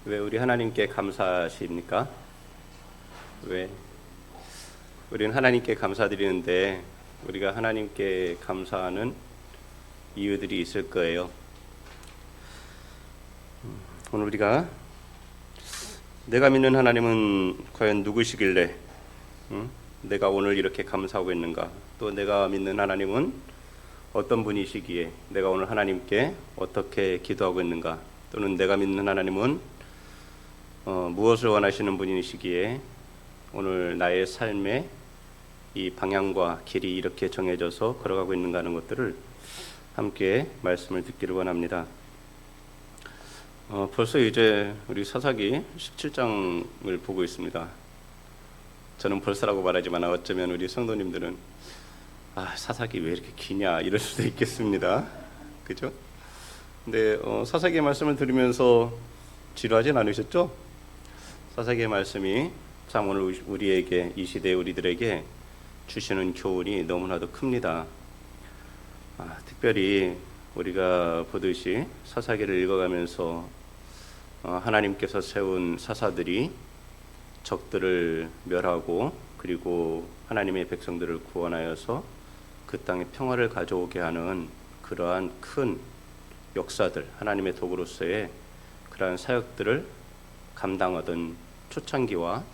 왜 우리 하나님께 감사하십니까? 왜? 우리는 하나님께 감사드리는데 우리가 하나님께 감사하는 이유들이 있을 거예요. 오늘 우리가 내가 믿는 하나님은 과연 누구시길래 내가 오늘 이렇게 감사하고 있는가? 또 내가 믿는 하나님은 어떤 분이시기에 내가 오늘 하나님께 어떻게 기도하고 있는가? 또는 내가 믿는 하나님은 무엇을 원하시는 분이시기에 오늘 나의 삶의 이 방향과 길이 이렇게 정해져서 걸어가고 있는가 하는 것들을 함께 말씀을 듣기를 원합니다. 벌써 이제 우리 사사기 17장을 보고 있습니다. 저는 벌써라고 말하지만 어쩌면 우리 성도님들은 사사기 왜 이렇게 기냐 이럴 수도 있겠습니다. 그죠? 근데 사사기의 말씀을 들으면서 지루하진 않으셨죠? 사사기의 말씀이 참 오늘 우리에게 이 시대 우리들에게 주시는 교훈이 너무나도 큽니다. 특별히 우리가 보듯이 사사기를 읽어가면서 하나님께서 세운 사사들이 적들을 멸하고 그리고 하나님의 백성들을 구원하여서 그 땅에 평화를 가져오게 하는 그러한 큰 역사들, 하나님의 도구로서의 그러한 사역들을 감당하던 초창기와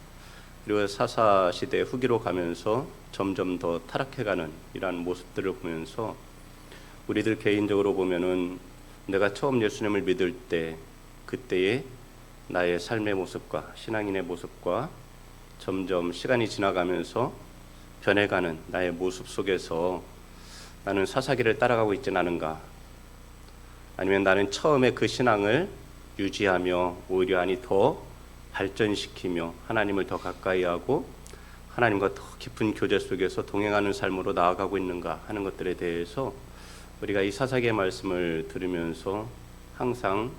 그리고 사사시대 후기로 가면서 점점 더 타락해가는 이러한 모습들을 보면서 우리들 개인적으로 보면은 내가 처음 예수님을 믿을 때 그때의 나의 삶의 모습과 신앙인의 모습과 점점 시간이 지나가면서 변해가는 나의 모습 속에서 나는 사사기를 따라가고 있지는 않은가? 아니면 나는 처음에 그 신앙을 유지하며 오히려 더 발전시키며 하나님을 더 가까이 하고 하나님과 더 깊은 교제 속에서 동행하는 삶으로 나아가고 있는가 하는 것들에 대해서 우리가 이 사사기의 말씀을 들으면서 항상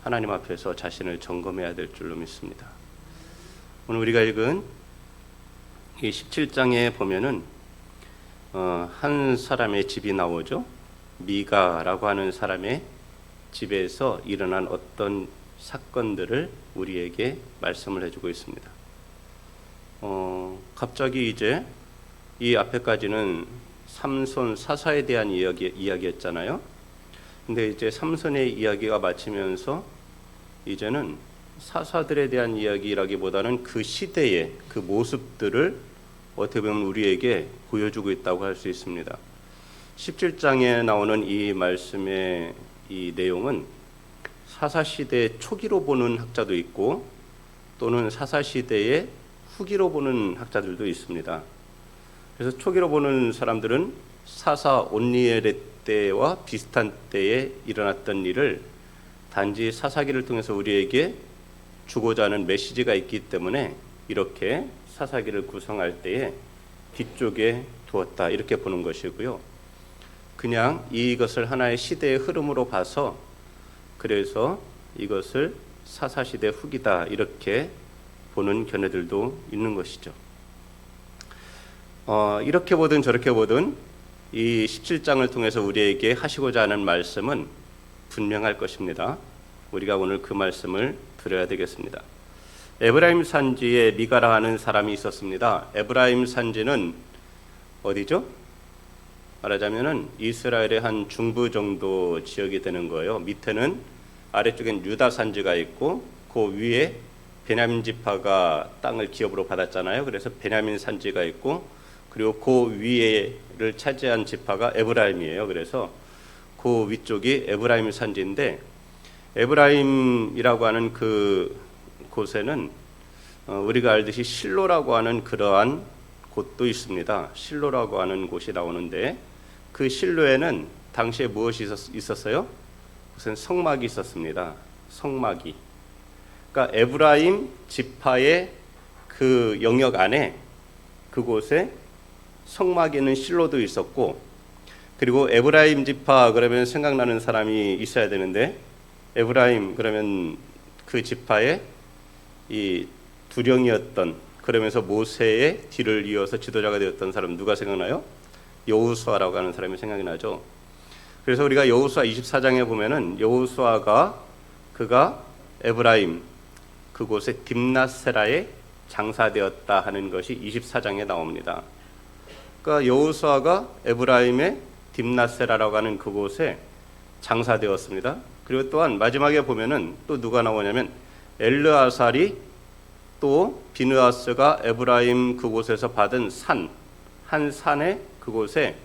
하나님 앞에서 자신을 점검해야 될 줄로 믿습니다. 오늘 우리가 읽은 이 17장에 보면은 한 사람의 집이 나오죠. 미가라고 하는 사람의 집에서 일어난 어떤 사건들을 우리에게 말씀을 해주고 있습니다. 갑자기 이제 이 앞에까지는 삼손 사사에 대한 이야기였잖아요. 근데 이제 삼손의 이야기가 마치면서 이제는 사사들에 대한 이야기라기보다는 그 시대의 그 모습들을 어떻게 보면 우리에게 보여주고 있다고 할 수 있습니다. 17장에 나오는 이 말씀의 이 내용은 사사시대 초기로 보는 학자도 있고 또는 사사시대의 후기로 보는 학자들도 있습니다. 그래서 초기로 보는 사람들은 사사 온니엘의 때와 비슷한 때에 일어났던 일을 단지 사사기를 통해서 우리에게 주고자 하는 메시지가 있기 때문에 이렇게 사사기를 구성할 때에 뒤쪽에 두었다 이렇게 보는 것이고요. 그냥 이것을 하나의 시대의 흐름으로 봐서 그래서 이것을 사사시대 후기다 이렇게 보는 견해들도 있는 것이죠. 이렇게 보든 저렇게 보든 이 17장을 통해서 우리에게 하시고자 하는 말씀은 분명할 것입니다. 우리가 오늘 그 말씀을 들어야 되겠습니다. 에브라임 산지에 미가라 하는 사람이 있었습니다. 에브라임 산지는 어디죠? 말하자면은 이스라엘의 한 중부 정도 지역이 되는 거예요. 밑에는 아래쪽엔 유다 산지가 있고 그 위에 베냐민 지파가 땅을 기업으로 받았잖아요. 그래서 베냐민 산지가 있고 그리고 그 위에를 차지한 지파가 에브라임이에요. 그래서 그 위쪽이 에브라임 산지인데 에브라임이라고 하는 그 곳에는 우리가 알듯이 실로라고 하는 그러한 곳도 있습니다. 실로라고 하는 곳이 나오는데 그 실로에는 당시에 무엇이 있었어요? 무슨 성막이 있었습니다. 성막이. 그러니까 에브라임 지파의 그 영역 안에 그곳에 성막이 있는 실로도 있었고 그리고 에브라임 지파 그러면 생각나는 사람이 있어야 되는데 에브라임 그러면 그 지파의 이 두령이었던 그러면서 모세의 뒤를 이어서 지도자가 되었던 사람 누가 생각나요? 여호수아라고 하는 사람이 생각이 나죠. 그래서 우리가 여호수아 24장에 보면은 여호수아가 그가 에브라임 그곳에 딥낫세라에 장사되었다 하는 것이 24장에 나옵니다. 그러니까 여호수아가 에브라임의 딥낫세라라고 하는 그곳에 장사되었습니다. 그리고 또한 마지막에 보면은 또 누가 나오냐면 엘르아살이 또 비느하스가 에브라임 그곳에서 받은 한 산에 그곳에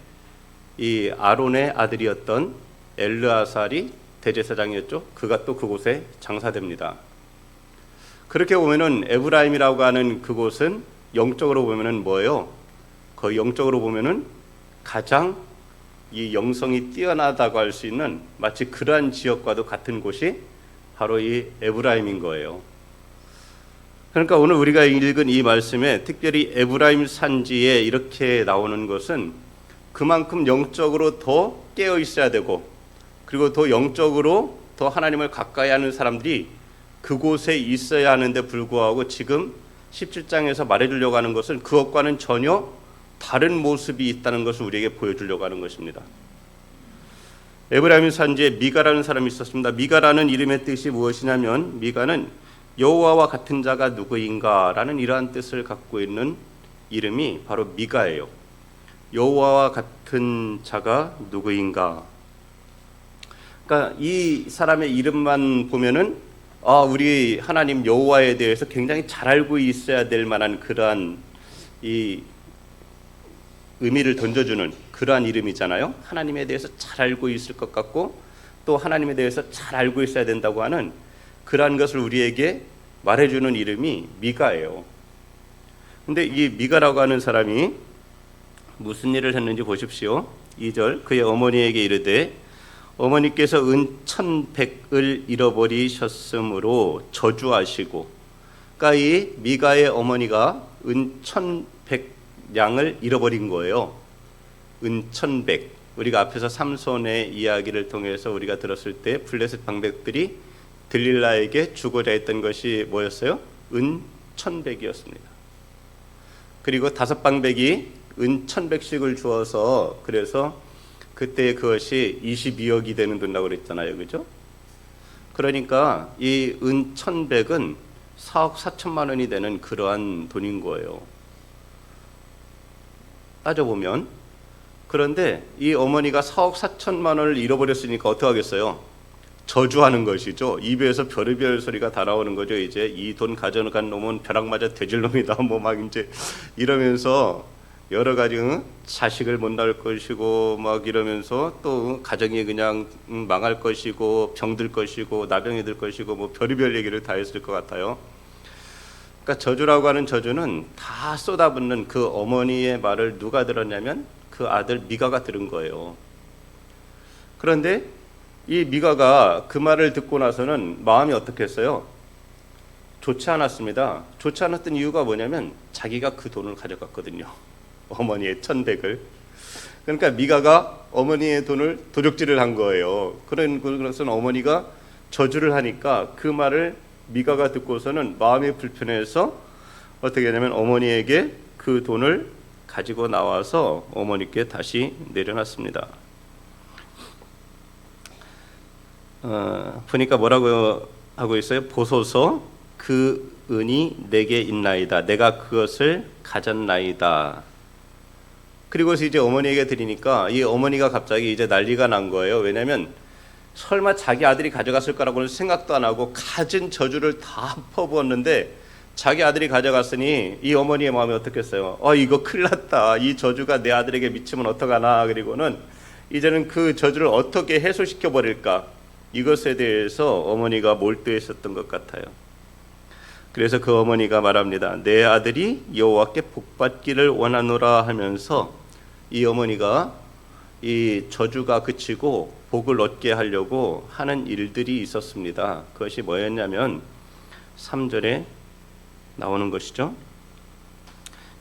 이 아론의 아들이었던 엘르아살이 대제사장이었죠. 그가 또 그곳에 장사됩니다. 그렇게 보면은 에브라임이라고 하는 그곳은 영적으로 보면은 뭐예요? 거의 영적으로 보면은 가장 이 영성이 뛰어나다고 할 수 있는 마치 그러한 지역과도 같은 곳이 바로 이 에브라임인 거예요. 그러니까 오늘 우리가 읽은 이 말씀에 특별히 에브라임 산지에 이렇게 나오는 것은 그만큼 영적으로 더 깨어 있어야 되고 그리고 더 영적으로 더 하나님을 가까이 하는 사람들이 그곳에 있어야 하는데 불구하고 지금 17장에서 말해주려고 하는 것은 그것과는 전혀 다른 모습이 있다는 것을 우리에게 보여주려고 하는 것입니다. 에브라임 산지에 미가라는 사람이 있었습니다. 미가라는 이름의 뜻이 무엇이냐면 미가는 여호와와 같은 자가 누구인가라는 이러한 뜻을 갖고 있는 이름이 바로 미가예요. 여호와와 같은 자가 누구인가. 그러니까 이 사람의 이름만 보면은 우리 하나님 여호와에 대해서 굉장히 잘 알고 있어야 될 만한 그러한 이 의미를 던져주는 그러한 이름이잖아요. 하나님에 대해서 잘 알고 있을 것 같고 또 하나님에 대해서 잘 알고 있어야 된다고 하는 그러한 것을 우리에게 말해주는 이름이 미가예요. 근데 이 미가라고 하는 사람이 무슨 일을 했는지 보십시오. 2절 그의 어머니에게 이르되 어머니께서 은 1,100을 잃어버리셨으므로 저주하시고 그러니까 이 미가의 어머니가 은 1,100양을 잃어버린 거예요. 은 1,100. 우리가 앞에서 삼손의 이야기를 통해서 우리가 들었을 때 블레셋 방백들이 들릴라에게 주고자 했던 것이 뭐였어요? 은 1,100이었습니다. 그리고 5방백이 은 1,100씩을 주어서 그래서 그때 그것이 22억이 되는 돈이라고 그랬잖아요. 그죠? 그러니까 이 은 1,100은 4억 4천만 원이 되는 그러한 돈인 거예요. 따져보면. 그런데 이 어머니가 4억 4천만 원을 잃어버렸으니까 어떻게 하겠어요? 저주하는 것이죠. 입에서 별의별 소리가 다 나오는 거죠. 이제 이 돈 가져간 놈은 벼락 맞아 돼질 놈이다. 뭐 막 이제 이러면서 여러 가지 자식을 못 낳을 것이고 막 이러면서 또 가정이 그냥 망할 것이고 병들 것이고 나병이 들 것이고 뭐 별의별 얘기를 다 했을 것 같아요. 그러니까 저주라고 하는 저주는 다 쏟아붓는 그 어머니의 말을 누가 들었냐면 그 아들 미가가 들은 거예요. 그런데 이 미가가 그 말을 듣고 나서는 마음이 어떻게 했어요? 좋지 않았습니다. 좋지 않았던 이유가 뭐냐면 자기가 그 돈을 가져갔거든요. 어머니의 1,100을. 그러니까 미가가 어머니의 돈을 도적질을 한 거예요. 그런 것은 어머니가 저주를 하니까 그 말을 미가가 듣고서는 마음이 불편해서 어떻게 하냐면 어머니에게 그 돈을 가지고 나와서 어머니께 다시 내려놨습니다. 보니까 뭐라고 하고 있어요? 보소서 그 은이 내게 있나이다. 내가 그것을 가졌나이다. 그리고서 이제 어머니에게 드리니까 이 어머니가 갑자기 이제 난리가 난 거예요. 왜냐하면 설마 자기 아들이 가져갔을 거라고는 생각도 안 하고 가진 저주를 다 퍼부었는데 자기 아들이 가져갔으니 이 어머니의 마음이 어떻겠어요? 이거 큰일 났다. 이 저주가 내 아들에게 미치면 어떡하나. 그리고는 이제는 그 저주를 어떻게 해소시켜 버릴까. 이것에 대해서 어머니가 몰두했었던 것 같아요. 그래서 그 어머니가 말합니다. 내 아들이 여호와께 복받기를 원하노라 하면서 이 어머니가 이 저주가 그치고 복을 얻게 하려고 하는 일들이 있었습니다. 그것이 뭐였냐면 3절에 나오는 것이죠.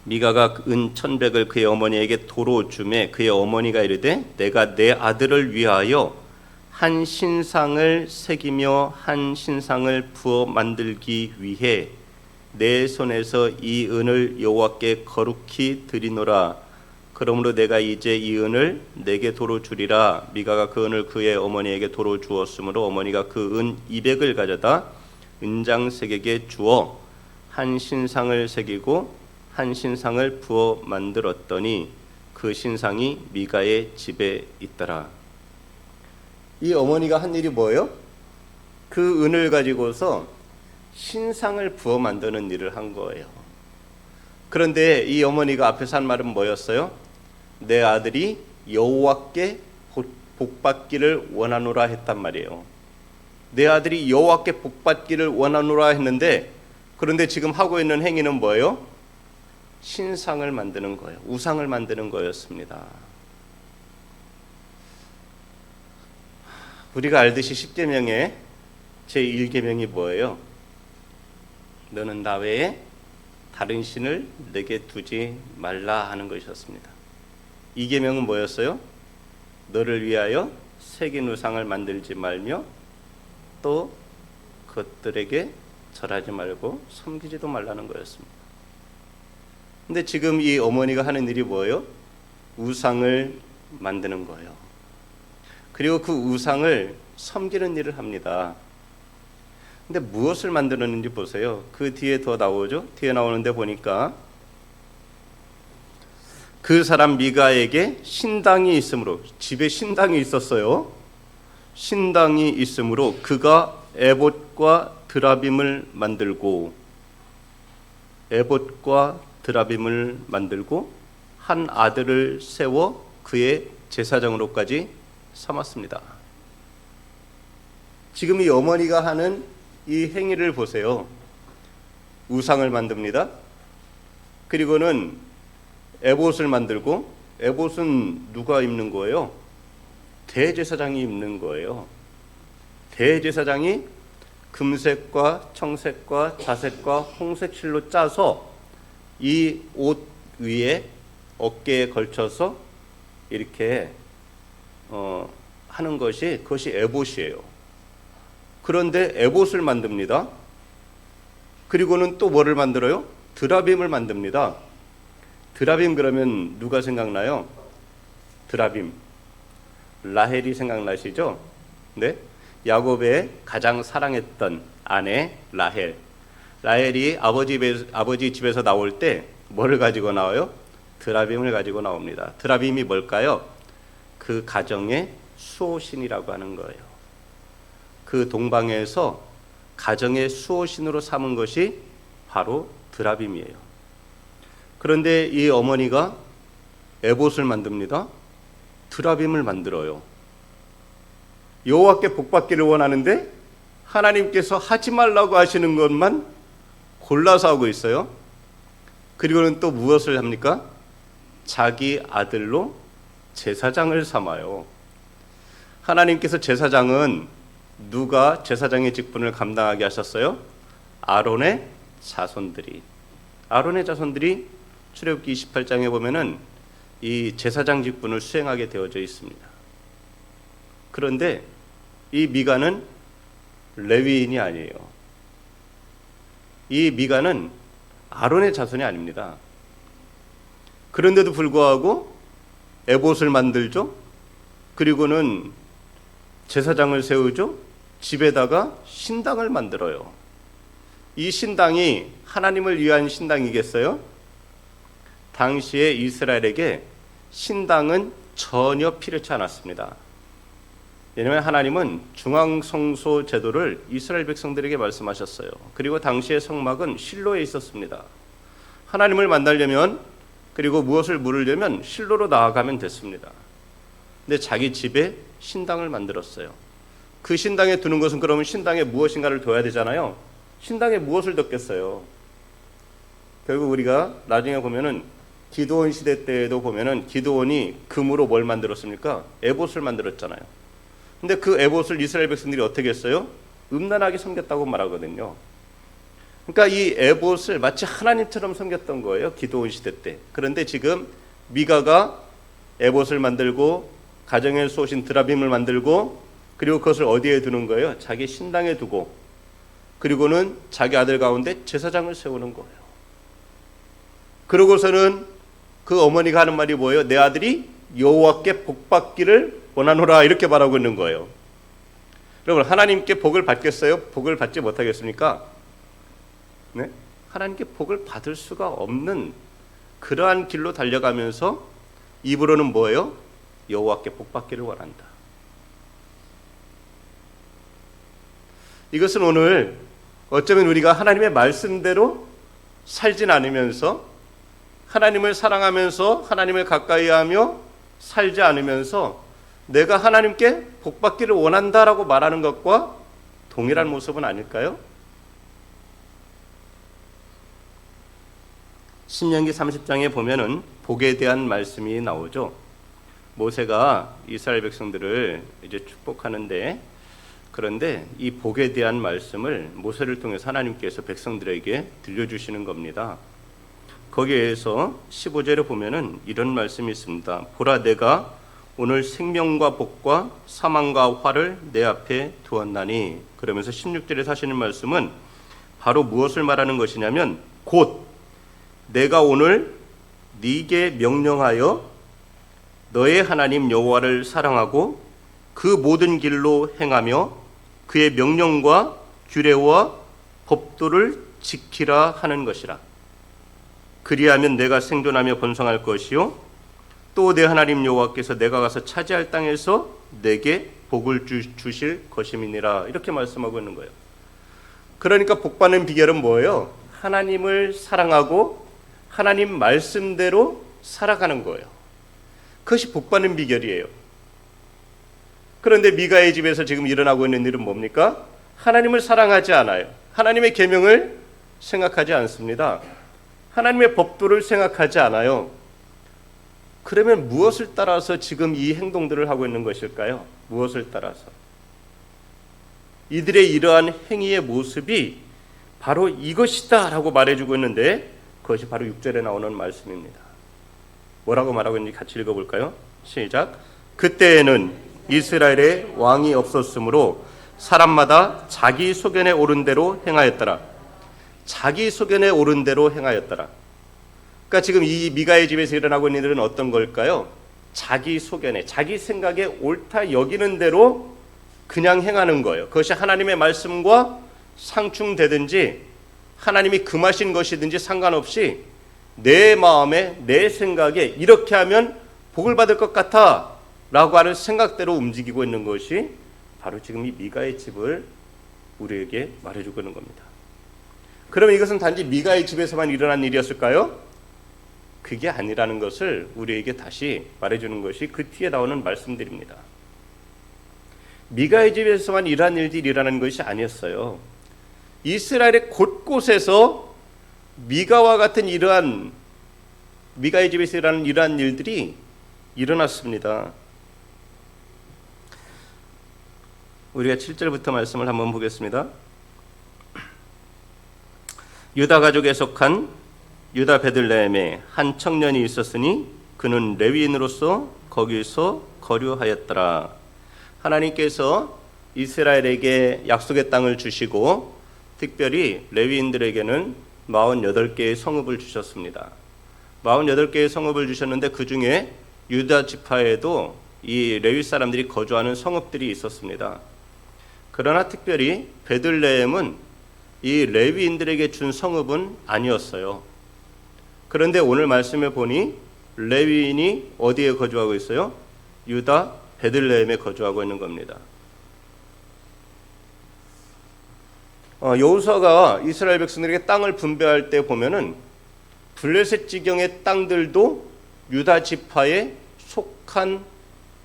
미가가 은 1,100을 그의 어머니에게 도로 주매 그의 어머니가 이르되 내가 내 아들을 위하여 한 신상을 새기며 한 신상을 부어 만들기 위해 내 손에서 이 은을 여호와께 거룩히 드리노라. 그러므로 내가 이제 이 은을 내게 도로 주리라. 미가가 그 은을 그의 어머니에게 도로 주었으므로 어머니가 그 은 200을 가져다 은장색에게 주어 한 신상을 새기고 한 신상을 부어 만들었더니 그 신상이 미가의 집에 있더라. 이 어머니가 한 일이 뭐예요? 그 은을 가지고서 신상을 부어 만드는 일을 한 거예요. 그런데 이 어머니가 앞에서 한 말은 뭐였어요? 내 아들이 여호와께 복받기를 원하노라 했단 말이에요. 내 아들이 여호와께 복받기를 원하노라 했는데, 그런데 지금 하고 있는 행위는 뭐예요? 신상을 만드는 거예요. 우상을 만드는 거였습니다. 우리가 알듯이 십계명의 제1계명이 뭐예요? 너는 나 외에 다른 신을 내게 두지 말라 하는 것이었습니다. 2계명은 뭐였어요? 너를 위하여 새긴 우상을 만들지 말며 또 그것들에게 절하지 말고 섬기지도 말라는 거였습니다. 근데 지금 이 어머니가 하는 일이 뭐예요? 우상을 만드는 거예요. 그리고 그 우상을 섬기는 일을 합니다. 근데 무엇을 만드는지 보세요. 그 뒤에 더 나오죠? 뒤에 나오는데 보니까 그 사람 미가에게 신당이 있으므로, 집에 신당이 있었어요. 신당이 있으므로 그가 에봇과 드라빔을 만들고 한 아들을 세워 그의 제사장으로까지 삼았습니다. 지금 이 어머니가 하는 이 행위를 보세요. 우상을 만듭니다. 그리고는 에봇을 만들고, 에봇은 누가 입는 거예요? 대제사장이 입는 거예요. 대제사장이 금색과 청색과 자색과 홍색 실로 짜서 이 옷 위에 어깨에 걸쳐서 이렇게 하는 것이, 그것이 에봇이에요. 그런데 에봇을 만듭니다. 그리고는 또 뭐를 만들어요? 드라빔을 만듭니다. 드라빔 그러면 누가 생각나요? 드라빔, 라헬이 생각나시죠? 네? 야곱의 가장 사랑했던 아내 라헬이 아버지 집에서 나올 때 뭐를 가지고 나와요? 드라빔을 가지고 나옵니다. 드라빔이 뭘까요? 그 가정의 수호신이라고 하는 거예요. 그 동방에서 가정의 수호신으로 삼은 것이 바로 드라빔이에요. 그런데 이 어머니가 에봇을 만듭니다. 드라빔을 만들어요. 여호와께 복받기를 원하는데 하나님께서 하지 말라고 하시는 것만 골라서 하고 있어요. 그리고는 또 무엇을 합니까? 자기 아들로 제사장을 삼아요. 하나님께서 제사장은 누가 제사장의 직분을 감당하게 하셨어요? 아론의 자손들이 출애굽기 28장에 보면은 이 제사장 직분을 수행하게 되어져 있습니다. 그런데 이 미가는 레위인이 아니에요. 이 미가는 아론의 자손이 아닙니다. 그런데도 불구하고 에봇을 만들죠. 그리고는 제사장을 세우죠. 집에다가 신당을 만들어요. 이 신당이 하나님을 위한 신당이겠어요? 당시에 이스라엘에게 신당은 전혀 필요치 않았습니다. 왜냐하면 하나님은 중앙성소 제도를 이스라엘 백성들에게 말씀하셨어요. 그리고 당시의 성막은 실로에 있었습니다. 하나님을 만나려면, 그리고 무엇을 물으려면 실로로 나아가면 됐습니다. 근데 자기 집에 신당을 만들었어요. 그 신당에 두는 것은, 그러면 신당에 무엇인가를 둬야 되잖아요. 신당에 무엇을 뒀겠어요? 결국 우리가 나중에 보면은 기드온 시대 때에도 보면은 기드온이 금으로 뭘 만들었습니까? 에봇을 만들었잖아요. 근데 그 에봇을 이스라엘 백성들이 어떻게 했어요? 음란하게 섬겼다고 말하거든요. 그러니까 이 에봇을 마치 하나님처럼 섬겼던 거예요, 기드온 시대 때. 그런데 지금 미가가 에봇을 만들고 가정의 수호신 드라빔을 만들고, 그리고 그것을 어디에 두는 거예요? 자기 신당에 두고, 그리고는 자기 아들 가운데 제사장을 세우는 거예요. 그러고서는 그 어머니가 하는 말이 뭐예요? 내 아들이 여호와께 복받기를 원하노라, 이렇게 말하고 있는 거예요. 여러분, 하나님께 복을 받겠어요? 복을 받지 못하겠습니까? 네? 하나님께 복을 받을 수가 없는 그러한 길로 달려가면서 입으로는 뭐예요? 여호와께 복 받기를 원한다. 이것은 오늘 어쩌면 우리가 하나님의 말씀대로 살진 않으면서, 하나님을 사랑하면서 하나님을 가까이하며 살지 않으면서 내가 하나님께 복 받기를 원한다라고 말하는 것과 동일한 모습은 아닐까요? 신명기 30장에 보면은 복에 대한 말씀이 나오죠. 모세가 이스라엘 백성들을 이제 축복하는데, 그런데 이 복에 대한 말씀을 모세를 통해서 하나님께서 백성들에게 들려주시는 겁니다. 거기에서 15절에 보면은 이런 말씀이 있습니다. 보라, 내가 오늘 생명과 복과 사망과 화를 내 앞에 두었나니. 그러면서 16절에 하시는 말씀은 바로 무엇을 말하는 것이냐면, 곧 내가 오늘 네게 명령하여 너의 하나님 여호와를 사랑하고 그 모든 길로 행하며 그의 명령과 규례와 법도를 지키라 하는 것이라. 그리하면 내가 생존하며 번성할 것이요 또 내 하나님 여호와께서 내가 가서 차지할 땅에서 내게 복을 주실 것임이니라. 이렇게 말씀하고 있는 거예요. 그러니까 복 받는 비결은 뭐예요? 하나님을 사랑하고 하나님 말씀대로 살아가는 거예요. 그것이 복 받는 비결이에요. 그런데 미가의 집에서 지금 일어나고 있는 일은 뭡니까? 하나님을 사랑하지 않아요. 하나님의 계명을 생각하지 않습니다. 하나님의 법도를 생각하지 않아요. 그러면 무엇을 따라서 지금 이 행동들을 하고 있는 것일까요? 무엇을 따라서? 이들의 이러한 행위의 모습이 바로 이것이다 라고 말해주고 있는데, 그것이 바로 6절에 나오는 말씀입니다. 뭐라고 말하고 있는지 같이 읽어볼까요? 시작. 그때에는 이스라엘에 왕이 없었으므로 사람마다 자기 소견에 오른 대로 행하였더라. 자기 소견에 오른 대로 행하였더라. 그러니까 지금 이 미가의 집에서 일어나고 있는 일은 어떤 걸까요? 자기 소견에, 자기 생각에 옳다 여기는 대로 그냥 행하는 거예요. 그것이 하나님의 말씀과 상충되든지 하나님이 금하신 것이든지 상관없이 내 마음에, 내 생각에 이렇게 하면 복을 받을 것 같아 라고 하는 생각대로 움직이고 있는 것이 바로 지금 이 미가의 집을 우리에게 말해주고 있는 겁니다. 그러면 이것은 단지 미가의 집에서만 일어난 일이었을까요? 그게 아니라는 것을 우리에게 다시 말해주는 것이 그 뒤에 나오는 말씀들입니다. 미가의 집에서만 일어난 일들이 일어나는 것이 아니었어요. 이스라엘의 곳곳에서 미가와 같은 이러한, 미가의 집에서 일어나는 이러한 일들이 일어났습니다. 우리가 7절부터 말씀을 한번 보겠습니다. 유다 가족에 속한 유다 베들레헴에 한 청년이 있었으니 그는 레위인으로서 거기서 거류하였더라. 하나님께서 이스라엘에게 약속의 땅을 주시고 특별히 레위인들에게는 48개의 성읍을 주셨습니다. 48개의 성읍을 주셨는데 그 중에 유다 지파에도 이 레위 사람들이 거주하는 성읍들이 있었습니다. 그러나 특별히 베들레헴은 이 레위인들에게 준 성읍은 아니었어요. 그런데 오늘 말씀에 보니 레위인이 어디에 거주하고 있어요? 유다 베들레헴에 거주하고 있는 겁니다. 여호수아가 이스라엘 백성들에게 땅을 분배할 때 보면은 블레셋 지경의 땅들도 유다 지파에 속한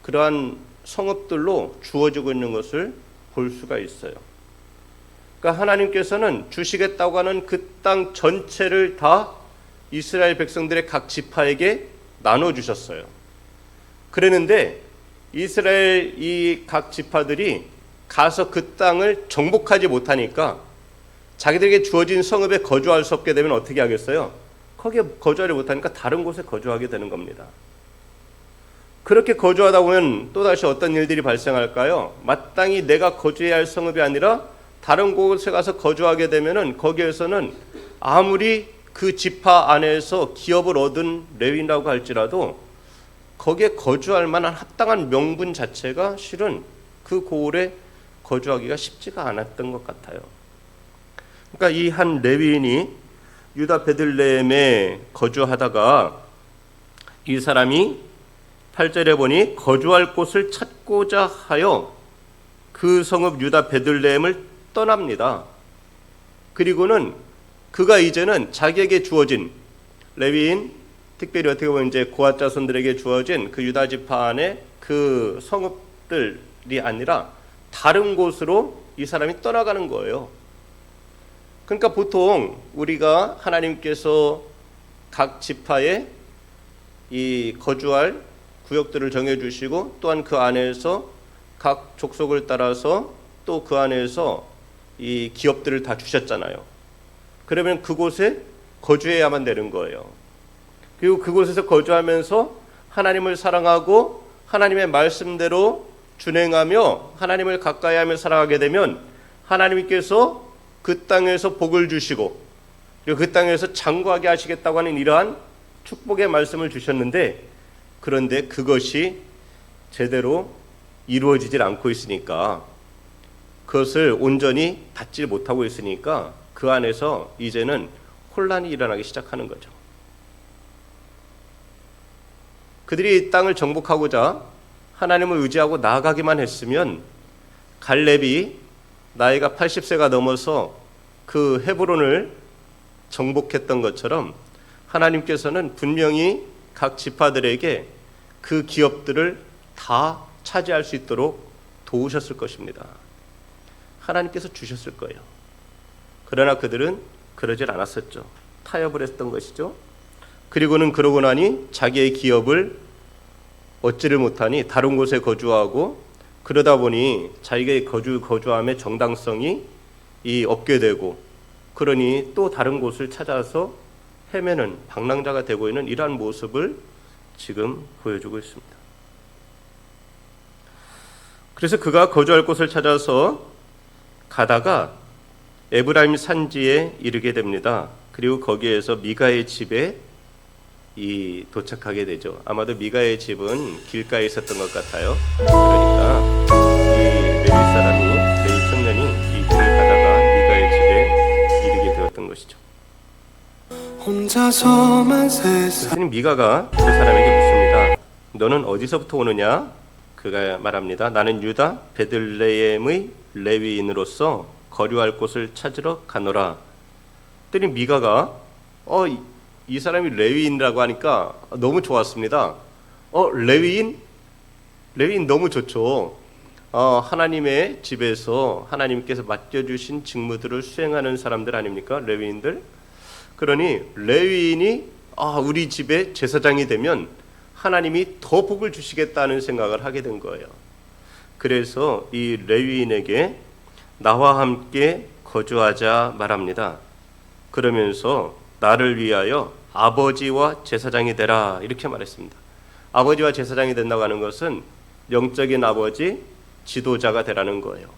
그러한 성읍들로 주어지고 있는 것을 볼 수가 있어요. 그러니까 하나님께서는 주시겠다고 하는 그 땅 전체를 다 이스라엘 백성들의 각 지파에게 나눠주셨어요. 그랬는데 이스라엘 이 각 지파들이 가서 그 땅을 정복하지 못하니까 자기들에게 주어진 성읍에 거주할 수 없게 되면 어떻게 하겠어요? 거기에 거주하지 못하니까 다른 곳에 거주하게 되는 겁니다. 그렇게 거주하다 보면 또다시 어떤 일들이 발생할까요? 마땅히 내가 거주해야 할 성읍이 아니라 다른 곳에 가서 거주하게 되면은 거기에서는 아무리 그 지파 안에서 기업을 얻은 레위인이라고 할지라도 거기에 거주할 만한 합당한 명분 자체가 실은 그 고을에 거주하기가 쉽지가 않았던 것 같아요. 그러니까 이 한 레위인이 유다 베들레헴에 거주하다가 이 사람이 8절에 보니 거주할 곳을 찾고자 하여 그 성읍 유다 베들레헴을 떠납니다. 그리고는 그가 이제는 자기에게 주어진 레위인, 특별히 어떻게 보면 이제 고앗 자손들에게 주어진 그 유다 지파 안에 그 성읍들이 아니라 다른 곳으로 이 사람이 떠나가는 거예요. 그러니까 보통 우리가 하나님께서 각 지파에 이 거주할 구역들을 정해주시고 또한 그 안에서 각 족속을 따라서 또 그 안에서 이 기업들을 다 주셨잖아요. 그러면 그곳에 거주해야만 되는 거예요. 그리고 그곳에서 거주하면서 하나님을 사랑하고 하나님의 말씀대로 준행하며 하나님을 가까이 하며 살아가게 되면 하나님께서 그 땅에서 복을 주시고 그리고 그 땅에서 장구하게 하시겠다고 하는 이러한 축복의 말씀을 주셨는데, 그런데 그것이 제대로 이루어지질 않고 있으니까, 그것을 온전히 받지 못하고 있으니까 그 안에서 이제는 혼란이 일어나기 시작하는 거죠. 그들이 이 땅을 정복하고자 하나님을 의지하고 나아가기만 했으면 갈렙이 나이가 80세가 넘어서 그 헤브론을 정복했던 것처럼 하나님께서는 분명히 각 지파들에게 그 기업들을 다 차지할 수 있도록 도우셨을 것입니다. 하나님께서 주셨을 거예요. 그러나 그들은 그러질 않았었죠. 타협을 했던 것이죠. 그리고는 그러고 나니 자기의 기업을 얻지를 못하니 다른 곳에 거주하고, 그러다 보니 자기의 거주함의 정당성이 없게 되고, 그러니 또 다른 곳을 찾아서 헤매는 방랑자가 되고 있는 이러한 모습을 지금 보여주고 있습니다. 그래서 그가 거주할 곳을 찾아서 가다가 에브라임 산지에 이르게 됩니다. 그리고 거기에서 미가의 집에 도착하게 되죠. 아마도 미가의 집은 길가에 있었던 것 같아요. 그러니까 이 레위 청년이 이 길을 가다가 미가의 집에 이르게 되었던 것이죠. 그랬더니 미가가 그 사람에게 묻습니다. 너는 어디서부터 오느냐? 그가 말합니다. 나는 유다 베들레헴의 레위인으로서 거류할 곳을 찾으러 가노라. 그랬더니 미가가 이 사람이 레위인이라고 하니까 너무 좋았습니다. 레위인? 레위인 너무 좋죠. 하나님의 집에서 하나님께서 맡겨주신 직무들을 수행하는 사람들 아닙니까? 레위인들. 그러니 레위인이 우리 집의 제사장이 되면 하나님이 더 복을 주시겠다는 생각을 하게 된 거예요. 그래서 이 레위인에게 나와 함께 거주하자 말합니다. 그러면서 나를 위하여 아버지와 제사장이 되라 이렇게 말했습니다. 아버지와 제사장이 된다고 하는 것은 영적인 아버지, 지도자가 되라는 거예요.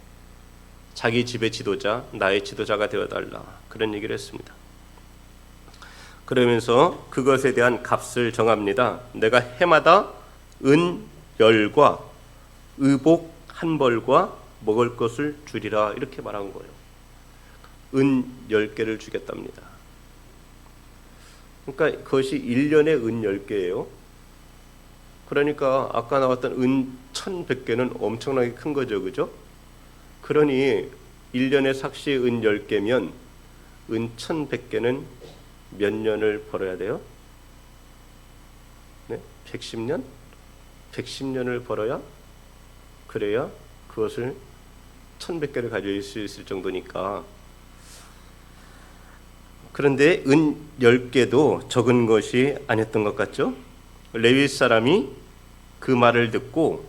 자기 집의 지도자, 나의 지도자가 되어달라, 그런 얘기를 했습니다. 그러면서 그것에 대한 값을 정합니다. 내가 해마다 은 10과 의복 1벌과 먹을 것을 주리라 이렇게 말한 거예요. 은 10개를 주겠답니다. 그러니까 그것이 1년에 은 10개예요. 그러니까 아까 나왔던 은 1100개는 엄청나게 큰 거죠. 그죠? 그러니 1년에 삭시 은 10개면 은 1100개는 몇 년을 벌어야 돼요? 네? 110년? 110년을 벌어야, 그래야 그것을 1100개를 가질 수 있을 정도니까. 그런데 은 10개도 적은 것이 아니었던 것 같죠? 레위 사람이 그 말을 듣고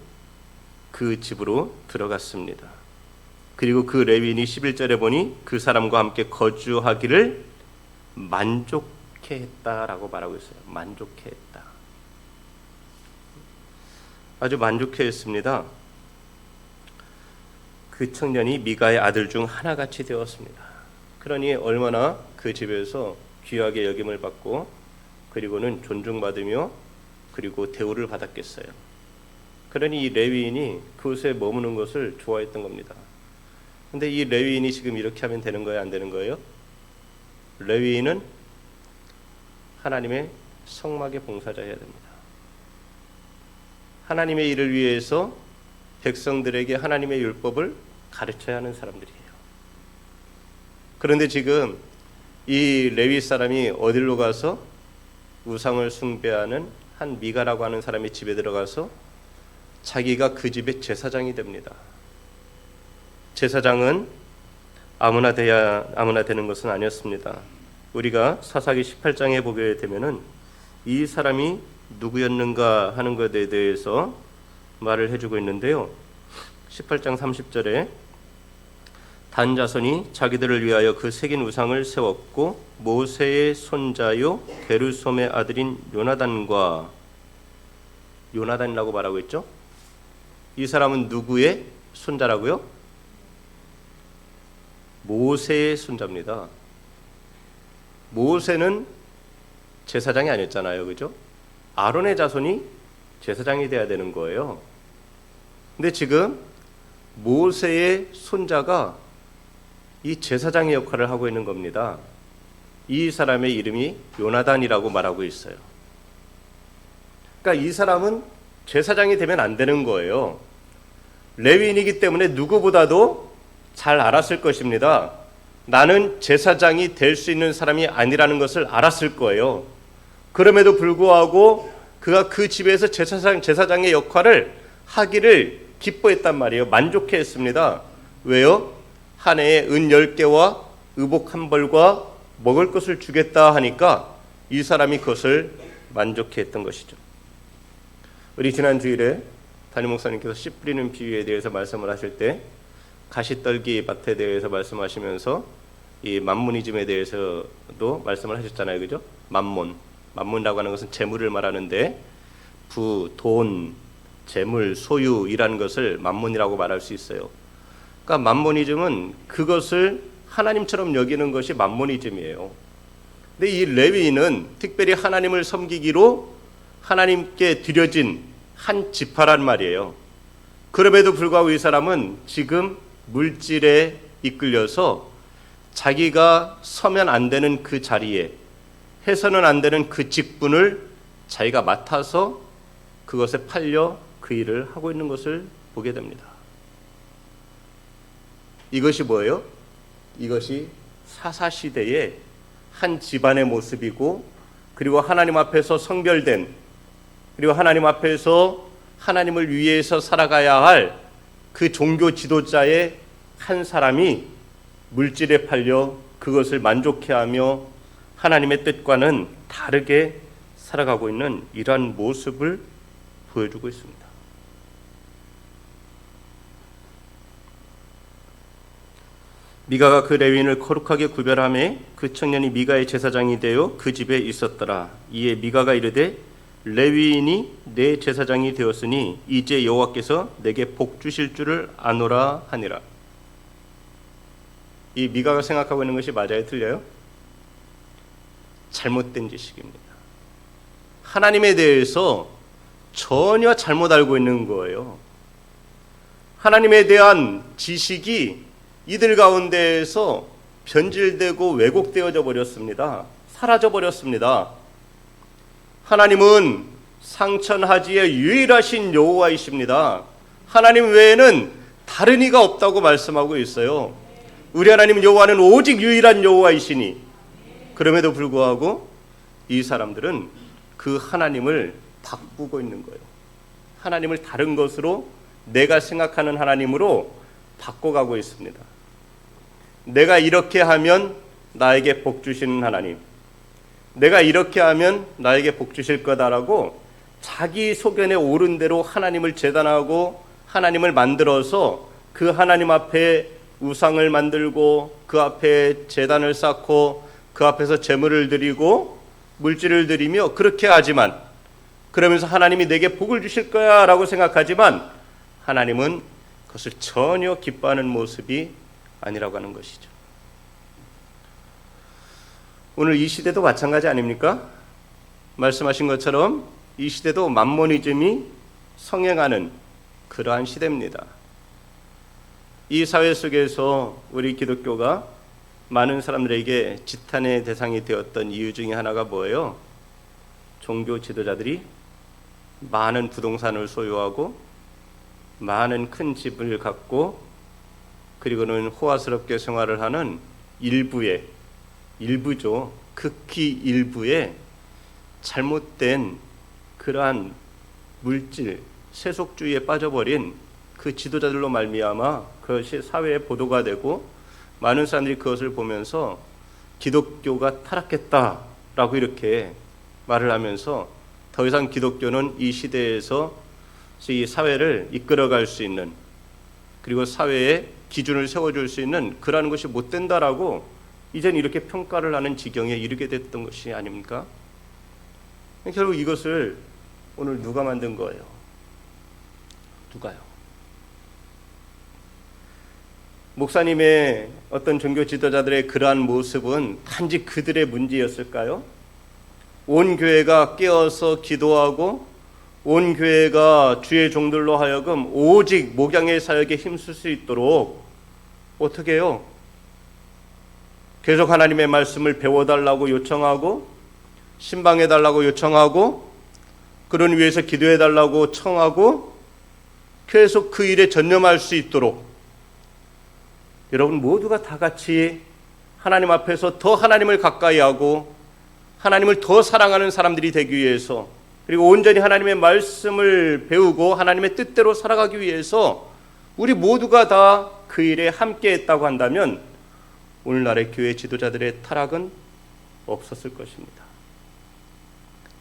그 집으로 들어갔습니다. 그리고 그 레위인이 11절에 보니 그 사람과 함께 거주하기를 만족해했다라고 말하고 있어요. 만족해했다. 아주 만족해했습니다. 그 청년이 미가의 아들 중 하나같이 되었습니다. 그러니 얼마나 그 집에서 귀하게 여김을 받고 그리고는 존중받으며 그리고 대우를 받았겠어요. 그러니 이 레위인이 그곳에 머무는 것을 좋아했던 겁니다. 근데 이 레위인이 지금 이렇게 하면 되는 거예요, 안 되는 거예요? 레위인은 하나님의 성막의 봉사자여야 됩니다. 하나님의 일을 위해서 백성들에게 하나님의 율법을 가르쳐야 하는 사람들이에요. 그런데 지금 이 레위 사람이 어디로 가서 우상을 숭배하는 한 미가라고 하는 사람의 집에 들어가서 자기가 그 집의 제사장이 됩니다. 제사장은 아무나 되는 것은 아니었습니다. 우리가 사사기 18장에 보게 되면은 이 사람이 누구였는가 하는 것에 대해서 말을 해주고 있는데요. 18장 30절에 단 자손이 자기들을 위하여 그 새긴 우상을 세웠고 모세의 손자요 게르솜의 아들인 요나단이라고 말하고 있죠. 이 사람은 누구의 손자라고요? 모세의 손자입니다. 모세는 제사장이 아니었잖아요, 그죠? 아론의 자손이 제사장이 돼야 되는 거예요. 근데 지금 모세의 손자가 이 제사장의 역할을 하고 있는 겁니다. 이 사람의 이름이 요나단이라고 말하고 있어요. 그러니까 이 사람은 제사장이 되면 안 되는 거예요. 레위인이기 때문에 누구보다도 잘 알았을 것입니다. 나는 제사장이 될 수 있는 사람이 아니라는 것을 알았을 거예요. 그럼에도 불구하고 그가 그 집에서 제사장의 역할을 하기를 기뻐했단 말이에요. 만족해했습니다. 왜요? 한 해에 은 10개와 의복 한 벌과 먹을 것을 주겠다 하니까 이 사람이 그것을 만족해했던 것이죠. 우리 지난 주일에 담임 목사님께서 씨 뿌리는 비유에 대해서 말씀을 하실 때 가시떨기 밭에 대해서 말씀하시면서 이 만모니즘에 대해서도 말씀을 하셨잖아요, 그죠? 만몬이라고 하는 것은 재물을 말하는데 돈, 재물, 소유이라는 것을 만몬이라고 말할 수 있어요. 그러니까 만모니즘은 그것을 하나님처럼 여기는 것이 만모니즘이에요. 근데 이 레위인은 특별히 하나님을 섬기기로 하나님께 드려진 한 지파란 말이에요. 그럼에도 불구하고 이 사람은 지금 물질에 이끌려서 자기가 서면 안 되는 그 자리에 해서는 안 되는 그 직분을 자기가 맡아서 그것에 팔려 그 일을 하고 있는 것을 보게 됩니다. 이것이 뭐예요? 이것이 사사시대의 한 집안의 모습이고, 그리고 하나님 앞에서 성별된, 그리고 하나님 앞에서 하나님을 위해서 살아가야 할 그 종교 지도자의 한 사람이 물질에 팔려 그것을 만족해하며 하나님의 뜻과는 다르게 살아가고 있는 이러한 모습을 보여주고 있습니다. 미가가 그 레위인을 거룩하게 구별하매 그 청년이 미가의 제사장이 되어 그 집에 있었더라. 이에 미가가 이르되 레위인이 내 제사장이 되었으니 이제 여호와께서 내게 복 주실 줄을 아노라 하니라. 이 미가가 생각하고 있는 것이 맞아요, 틀려요? 잘못된 지식입니다. 하나님에 대해서 전혀 잘못 알고 있는 거예요. 하나님에 대한 지식이 이들 가운데에서 변질되고 왜곡되어져 버렸습니다. 사라져 버렸습니다. 하나님은 상천하지의 유일하신 여호와이십니다. 하나님 외에는 다른 이가 없다고 말씀하고 있어요. 우리 하나님 여호와는 오직 유일한 여호와이시니, 그럼에도 불구하고 이 사람들은 그 하나님을 바꾸고 있는 거예요. 하나님을 다른 것으로, 내가 생각하는 하나님으로 바꿔가고 있습니다. 내가 이렇게 하면 나에게 복 주시는 하나님, 내가 이렇게 하면 나에게 복 주실 거다라고 자기 소견에 오른 대로 하나님을 제단하고 하나님을 만들어서 그 하나님 앞에 우상을 만들고 그 앞에 제단을 쌓고 그 앞에서 제물을 드리고 물질을 드리며 그렇게 하지만, 그러면서 하나님이 내게 복을 주실 거야 라고 생각하지만 하나님은 그것을 전혀 기뻐하는 모습이 아니라고 하는 것이죠. 오늘 이 시대도 마찬가지 아닙니까? 말씀하신 것처럼 이 시대도 만모니즘이 성행하는 그러한 시대입니다. 이 사회 속에서 우리 기독교가 많은 사람들에게 지탄의 대상이 되었던 이유 중에 하나가 뭐예요? 종교 지도자들이 많은 부동산을 소유하고 많은 큰 집을 갖고 그리고는 호화스럽게 생활을 하는 일부죠. 극히 일부의 잘못된 그러한 물질, 세속주의에 빠져버린 그 지도자들로 말미암아 그것이 사회에 보도가 되고 많은 사람들이 그것을 보면서 기독교가 타락했다라고 이렇게 말을 하면서 더 이상 기독교는 이 시대에서 이 사회를 이끌어갈 수 있는 그리고 사회에 기준을 세워줄 수 있는 그러한 것이 못 된다라고 이젠 이렇게 평가를 하는 지경에 이르게 됐던 것이 아닙니까? 결국 이것을 오늘 누가 만든 거예요? 누가요? 목사님의 어떤 종교 지도자들의 그러한 모습은 단지 그들의 문제였을까요? 온 교회가 깨어서 기도하고 온 교회가 주의 종들로 하여금 오직 목양의 사역에 힘쓸 수 있도록 어떻게 해요? 계속 하나님의 말씀을 배워달라고 요청하고 신방해달라고 요청하고 그런 위해서 기도해달라고 청하고 계속 그 일에 전념할 수 있도록 여러분 모두가 다 같이 하나님 앞에서 더 하나님을 가까이 하고 하나님을 더 사랑하는 사람들이 되기 위해서 그리고 온전히 하나님의 말씀을 배우고 하나님의 뜻대로 살아가기 위해서 우리 모두가 다 그 일에 함께 했다고 한다면 오늘날의 교회 지도자들의 타락은 없었을 것입니다.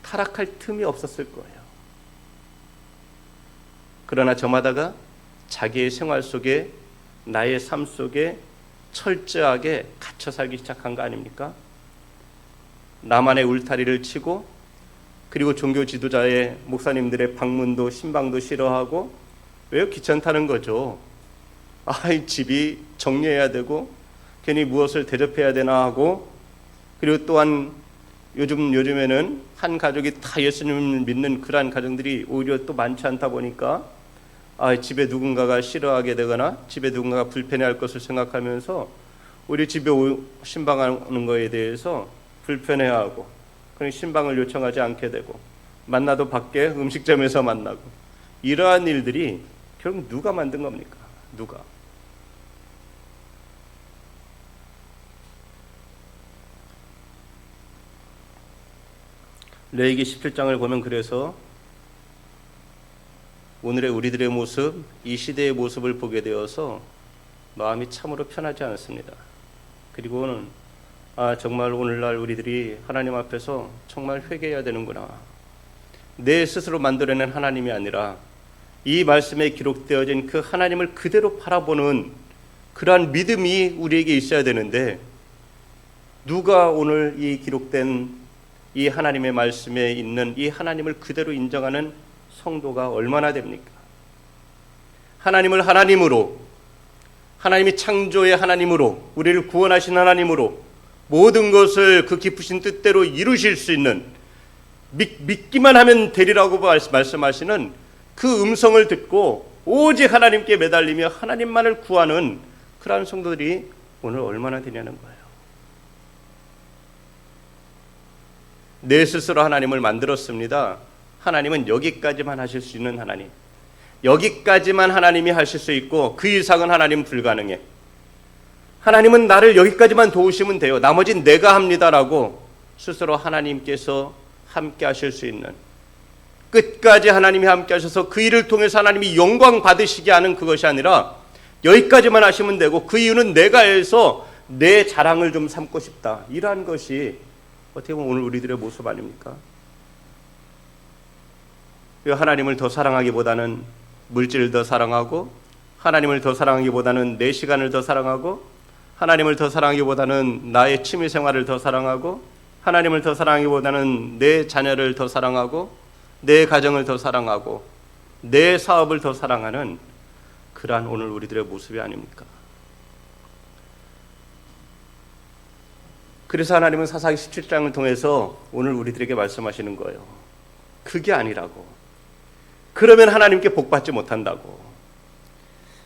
타락할 틈이 없었을 거예요. 그러나 저마다가 자기의 생활 속에 나의 삶 속에 철저하게 갇혀 살기 시작한 거 아닙니까? 나만의 울타리를 치고 그리고 종교 지도자의 목사님들의 방문도 신방도 싫어하고 왜요? 귀찮다는 거죠. 이 집이 정리해야 되고 괜히 무엇을 대접해야 되나 하고 그리고 또한 요즘에는 한 가족이 다 예수님을 믿는 그러한 가정들이 오히려 또 많지 않다 보니까 집에 누군가가 싫어하게 되거나 집에 누군가가 불편해할 것을 생각하면서 우리 집에 신방하는 거에 대해서 불편해하고 그런 신방을 요청하지 않게 되고 만나도 밖에 음식점에서 만나고 이러한 일들이 결국 누가 만든 겁니까? 누가? 레위기 17장을 보면 그래서 오늘의 우리들의 모습, 이 시대의 모습을 보게 되어서 마음이 참으로 편하지 않습니다. 그리고는 정말 오늘날 우리들이 하나님 앞에서 정말 회개해야 되는구나. 내 스스로 만들어낸 하나님이 아니라 이 말씀에 기록되어진 그 하나님을 그대로 바라보는 그러한 믿음이 우리에게 있어야 되는데 누가 오늘 이 기록된 이 하나님의 말씀에 있는 이 하나님을 그대로 인정하는 성도가 얼마나 됩니까? 하나님을 하나님으로 하나님이 창조의 하나님으로 우리를 구원하신 하나님으로 모든 것을 그 깊으신 뜻대로 이루실 수 있는 믿기만 하면 되리라고 말씀하시는 그 음성을 듣고 오직 하나님께 매달리며 하나님만을 구하는 그러한 성도들이 오늘 얼마나 되냐는 거예요. 내 스스로 하나님을 만들었습니다. 하나님은 여기까지만 하실 수 있는 하나님, 여기까지만 하나님이 하실 수 있고 그 이상은 하나님 불가능해. 하나님은 나를 여기까지만 도우시면 돼요. 나머지는 내가 합니다라고 스스로 하나님께서 함께 하실 수 있는 끝까지 하나님이 함께 하셔서 그 일을 통해서 하나님이 영광 받으시게 하는 그것이 아니라 여기까지만 하시면 되고 그 이유는 내가 해서 내 자랑을 좀 삼고 싶다. 이러한 것이 어떻게 보면 오늘 우리들의 모습 아닙니까? 하나님을 더 사랑하기보다는 물질을 더 사랑하고 하나님을 더 사랑하기보다는 내 시간을 더 사랑하고 하나님을 더 사랑하기보다는 나의 취미 생활을 더 사랑하고 하나님을 더 사랑하기보다는 내 자녀를 더 사랑하고 내 가정을 더 사랑하고 내 사업을 더 사랑하는 그러한 오늘 우리들의 모습이 아닙니까? 그래서 하나님은 사사기 17장을 통해서 오늘 우리들에게 말씀하시는 거예요. 그게 아니라고. 그러면 하나님께 복받지 못한다고.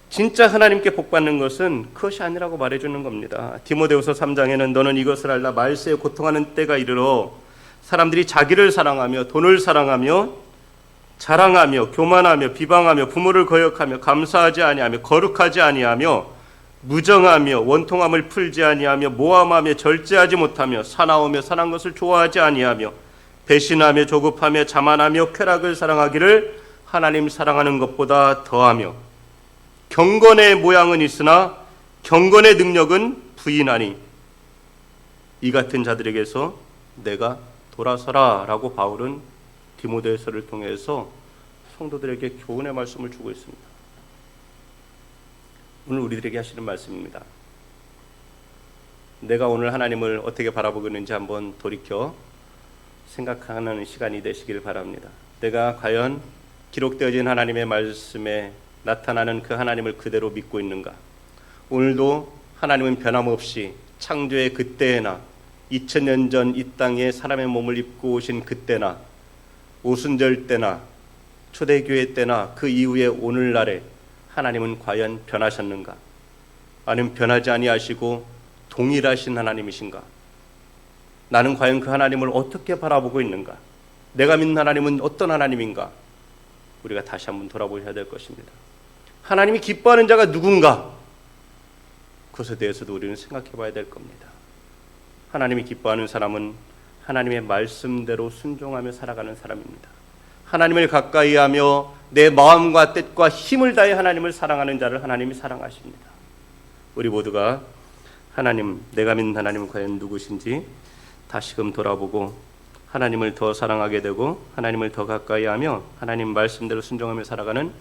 진짜 하나님께 복받는 것은 그것이 아니라고 말해주는 겁니다. 디모데후서 3장에는 너는 이것을 알라 말세에 고통하는 때가 이르러 사람들이 자기를 사랑하며 돈을 사랑하며 자랑하며 교만하며 비방하며 부모를 거역하며 감사하지 아니하며 거룩하지 아니하며 무정하며 원통함을 풀지 아니하며 모함하며 절제하지 못하며 사나우며 선한 것을 좋아하지 아니하며 배신하며 조급하며 자만하며 쾌락을 사랑하기를 하나님 사랑하는 것보다 더하며 경건의 모양은 있으나 경건의 능력은 부인하니 이 같은 자들에게서 내가 돌아서라 라고 바울은 디모데후서를 통해서 성도들에게 교훈의 말씀을 주고 있습니다. 오늘 우리들에게 하시는 말씀입니다. 내가 오늘 하나님을 어떻게 바라보고 있는지 한번 돌이켜 생각하는 시간이 되시길 바랍니다. 내가 과연 기록되어진 하나님의 말씀에 나타나는 그 하나님을 그대로 믿고 있는가? 오늘도 하나님은 변함없이 창조의 그때나 2000년 전 이 땅에 사람의 몸을 입고 오신 그때나 오순절 때나 초대교회 때나 그 이후의 오늘날에 하나님은 과연 변하셨는가? 아니면 변하지 아니하시고 동일하신 하나님이신가? 나는 과연 그 하나님을 어떻게 바라보고 있는가? 내가 믿는 하나님은 어떤 하나님인가? 우리가 다시 한번 돌아보셔야 될 것입니다. 하나님이 기뻐하는 자가 누군가? 그것에 대해서도 우리는 생각해 봐야 될 겁니다. 하나님이 기뻐하는 사람은 하나님의 말씀대로 순종하며 살아가는 사람입니다. 하나님을 가까이하며 내 마음과 뜻과 힘을 다해 하나님을 사랑하는 자를 하나님이 사랑하십니다. 우리 모두가 하나님, 내가 믿는 하나님은 과연 누구신지 다시금 돌아보고 하나님을 더 사랑하게 되고 하나님을 더 가까이하며 하나님 말씀대로 순종하며 살아가는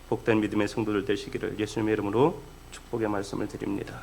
복된 믿음의 성도들 되시기를 예수님의 이름으로 축복의 말씀을 드립니다.